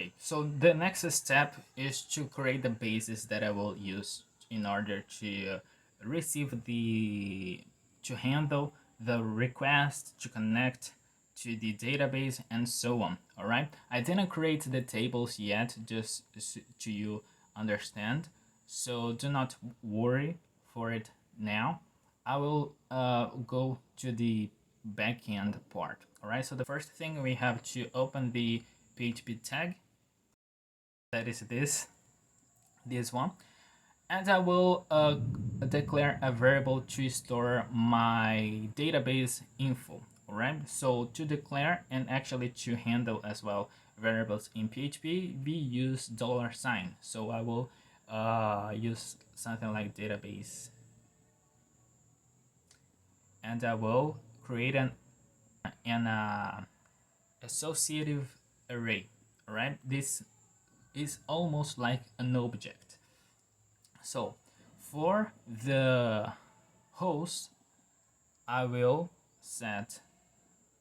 Okay, so the next step is to create the bases that I will use in order to receive to handle the request, to connect to the database, and so on. All right, I didn't create the tables yet, just to you understand, so do not worry for it now. I will go to the backend part. All right, so the first thing we have to open the PHP tag, that is this one, and I will declare a variable to store my database info. All right, so to declare and actually to handle as well variables in PHP, we use $sign. So I will use something like database, and I will create an associative array. All right, this is almost like an object. So for the host, I will set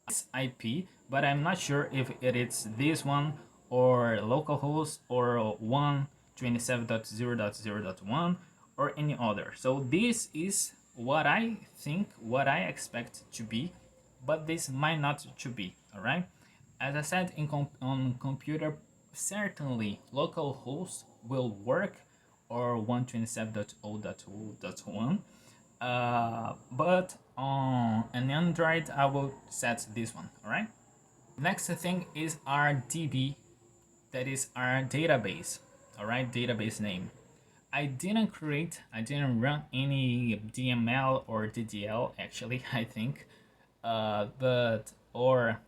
this IP, but I'm not sure if it is this one or localhost or 127.0.0.1 or any other. So this is what I think, what I expect to be, but this might not to be. All right, as I said, on computer, certainly localhost will work, or 127.0.0.1, but on an Android I will set this one. All right, next thing is our DB, that is our database. All right, database name. I didn't run any DML or DDL actually, I think, but or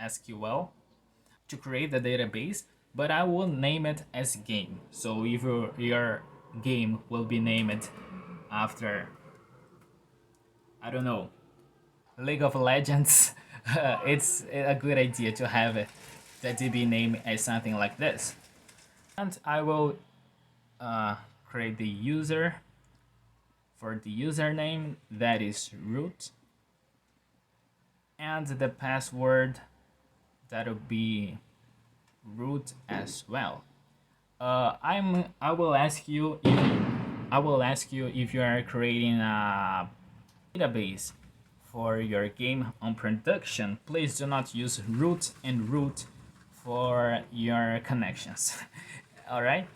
SQL to create the database, but I will name it as game. So if your game will be named after, I don't know, League of Legends, it's a good idea to have it, the DB name as something like this. And I will create the user. For the username, that is root, and the password, that will be root as well. I will ask you if you are creating a database for your game on production. Please do not use root and root for your connections. All right,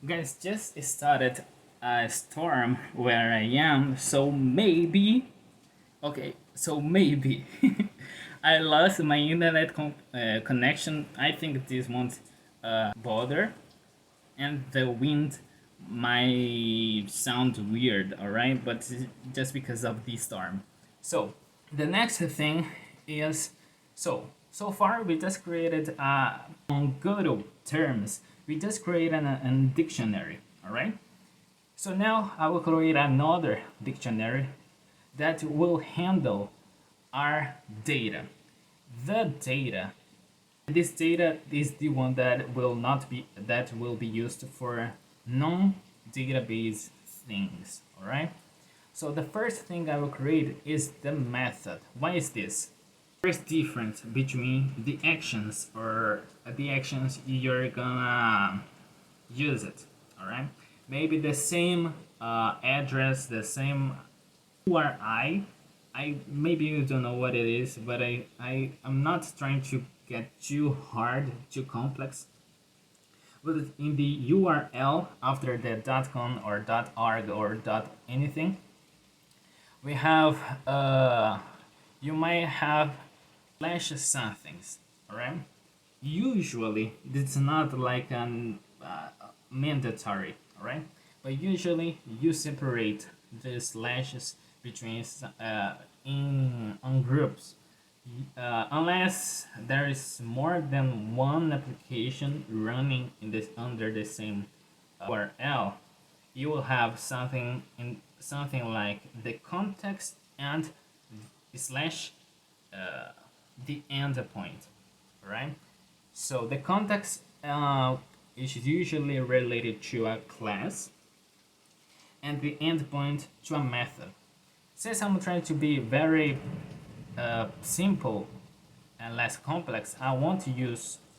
guys, just started a storm where I am, so maybe, okay, so maybe I lost my internet connection. I think this won't bother, and the wind might sound weird, all right, but just because of the storm. So the next thing is, so far we just created on Godot terms, we just created a dictionary. All right, so now I will create another dictionary that will handle our data. The data, this data is the one that will be used for non-database things. All right, so the first thing I will create is the method. Why is this? First difference between the actions, or the actions you're gonna use it. All right, maybe the same address, the same URI. Maybe you don't know what it is, but I'm not trying to get too hard, too complex. But in the URL after the .com or .org or .anything, we have you might have slash somethings. All right. Usually, it's not like an mandatory. All right, but usually you separate the slashes between on groups, unless there is more than one application running in this under the same URL. You will have something like the context and slash the endpoint. Right, so the context is usually related to a class, and the endpoint to a method. Since I'm trying to be very simple and less complex, I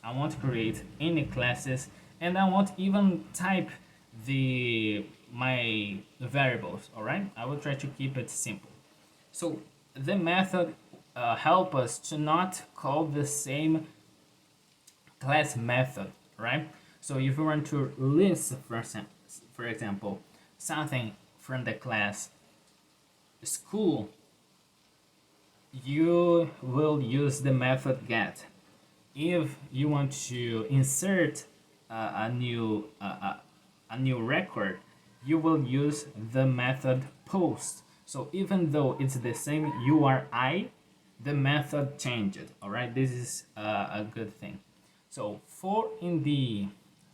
I won't create any classes, and I won't even type my variables. All right, I will try to keep it simple. So the method help us to not call the same class method, right? So if you want to list, for example, something from the class school, you will use the method get. If you want to insert a new record, you will use the method post. So even though it's the same URI, the method changed. All right, this is a good thing. So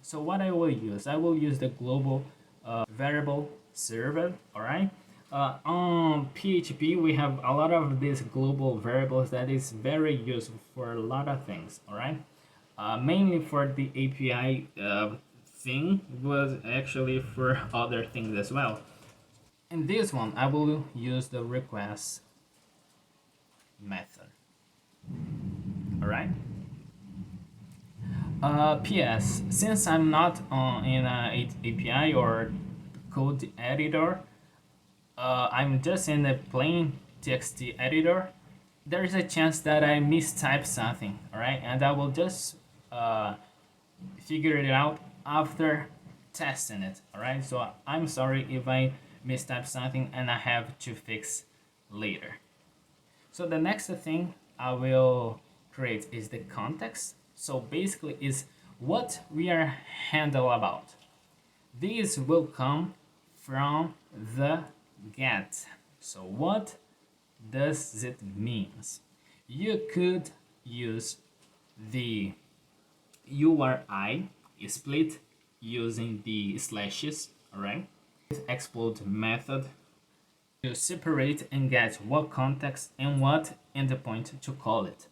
so what I will use the global variable server. All right. On PHP, we have a lot of these global variables that is very useful for a lot of things. All right. Mainly for the API thing, was actually for other things as well. In this one, I will use the request method. All right. PS, since I'm not in a API or code editor, I'm just in a plain TXT editor, there is a chance that I mistype something, all right? And I will just figure it out after testing it, all right? So I'm sorry if I mistype something and I have to fix later. So the next thing I will create is the context. So basically is what we are handle about. These will come from the get. So what does it means? You could use the URI split using the slashes, alright? Explode method to separate and get what context and what endpoint to call it.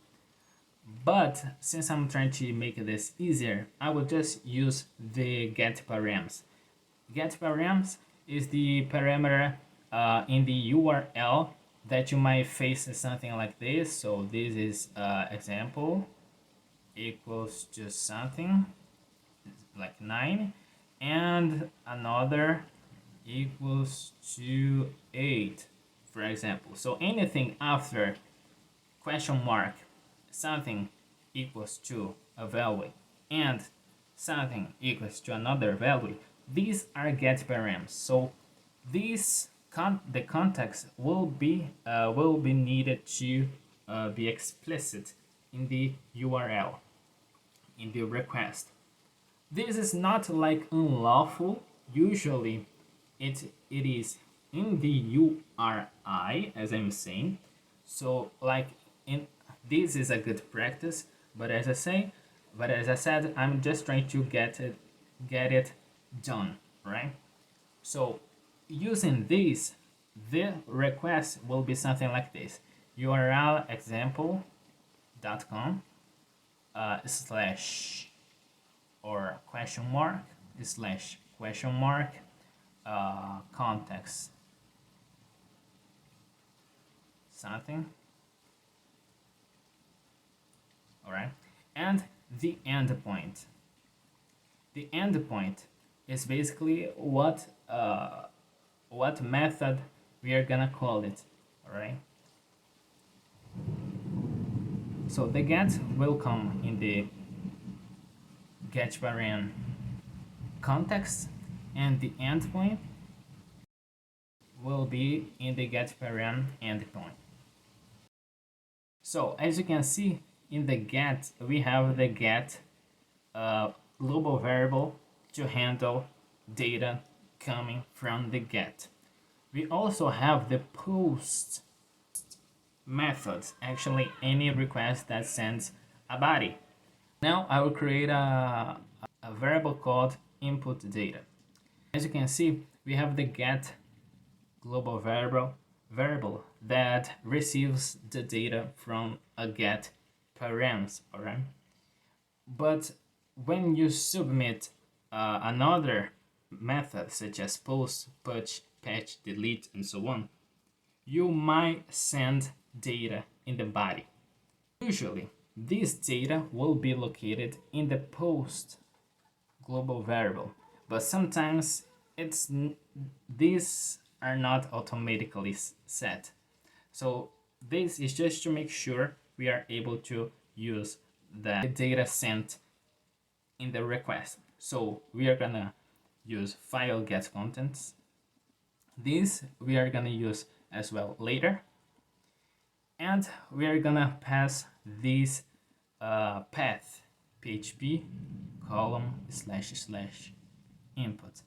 But since I'm trying to make this easier, I will just use the get params. Get params is the parameter in the URL that you might face something like this. So this is example equals to something like 9, and another equals to 8, for example. So anything after question mark something equals to a value and something equals to another value, these are get params. So these the context will be needed to be explicit in the URL, in the request. This is not like unlawful. Usually it is in the URI, as I'm saying. So like in this is a good practice, but as I said, I'm just trying to get it done, right? So using this, the request will be something like this: URL example.com slash or question mark slash question mark context something, all right, and the endpoint. The endpoint is basically what method we are gonna call it, all right. So the get will come in the get param context, and the endpoint will be in the get param endpoint. So as you can see, in the get we have the get global variable to handle data coming from the get. We also have the post methods, actually any request that sends a body. Now I will create a variable called input data. As you can see, we have the get global variable that receives the data from a get params, alright? But when you submit another method such as post, push, patch, delete, and so on, you might send data in the body. Usually, this data will be located in the post global variable, but sometimes these are not automatically set. So this is just to make sure we are able to use the data sent in the request. So we are gonna use file get contents. This we are gonna use as well later, and we are gonna pass this path PHP column / input.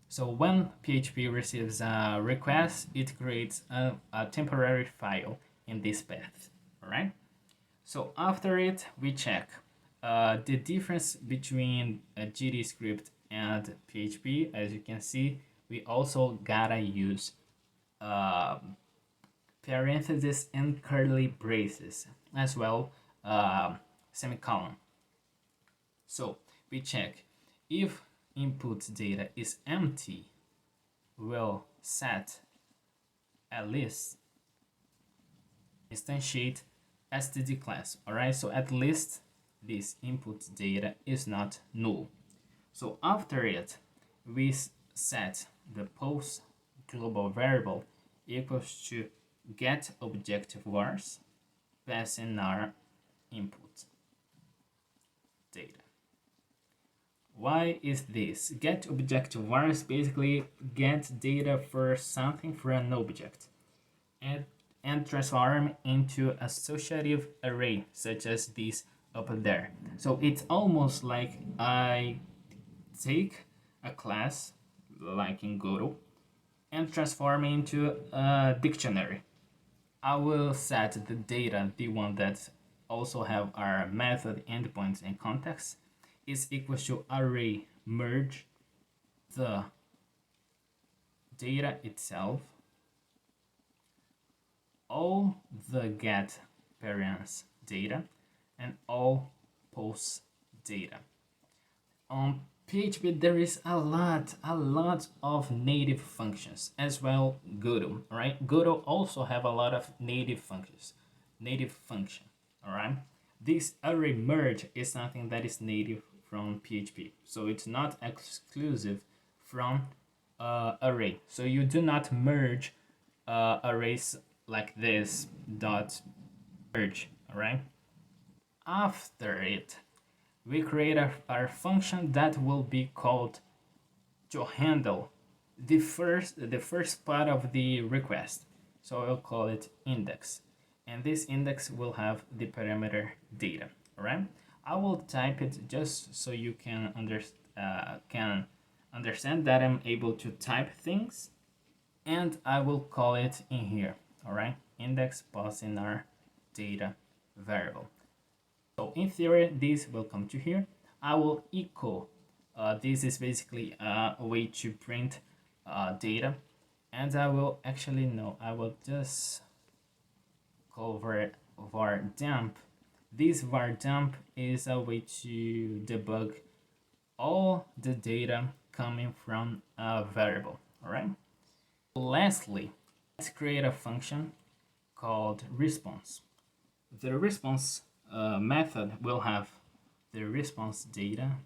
So when PHP receives a request, it creates a temporary file in this path. All right. So after it, we check the difference between a GD script and PHP. As you can see, we also gotta use parentheses and curly braces, as well semicolon. So we check if input data is empty, we'll set at least instantiate std class. All right, so at least this input data is not null. So after it, we set the post global variable equals to get objective vars, passing our input data. Why is this? Get objective vars basically get data for something for an object and transform into associative array, such as this up there. So it's almost like I take a class, like in Godot, and transform into a dictionary. I will set the data, the one that also have our method, endpoints, and context, is equal to array merge the data itself, all the get parents data, and all post data. On PHP there is a lot of native functions, as well Godot. All right, Godot also have a lot of native functions, all right. This array merge is something that is native from PHP, so it's not exclusive from array. So you do not merge arrays like this dot merge. All right, after it we create our function that will be called to handle the first part of the request. So I'll call it index, and this index will have the parameter data. All right, I will type it just so you can understand that I'm able to type things, and I will call it in here. All right, index passing our data variable. So in theory, this will come to here. I will echo. This is basically a way to print data, and I will actually no. I will just cover var dump. This var dump is a way to debug all the data coming from a variable. All right. Lastly, let's create a function called response. The response method will have the response data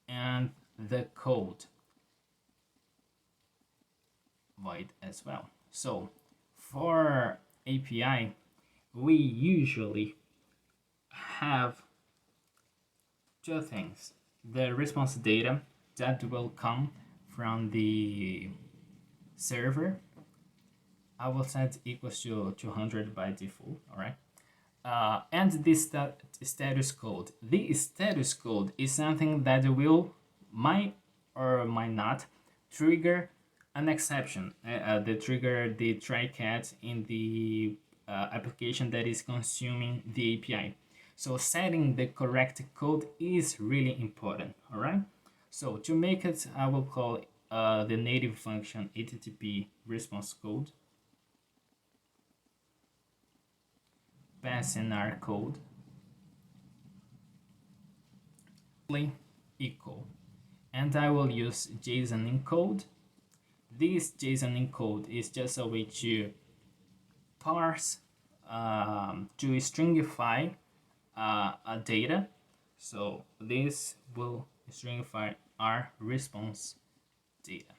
and the code void as well. So for API, we usually have two things: the response data that will come from the server. I will set equals to 200 by default. All right. And this status code. The status code is something that will might or might not trigger an exception. The trigger the try catch in the application that is consuming the API. So setting the correct code is really important. All right. So to make it, I will call the native function http response code. Pass in our code equal, and I will use JSON encode. This JSON encode is just a way to parse to stringify a data. So this will stringify our response data.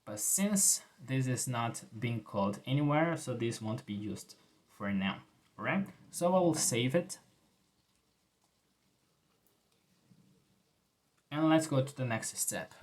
But since this is not being called anywhere, so this won't be used for now. All right, so I will save it. And let's go to the next step.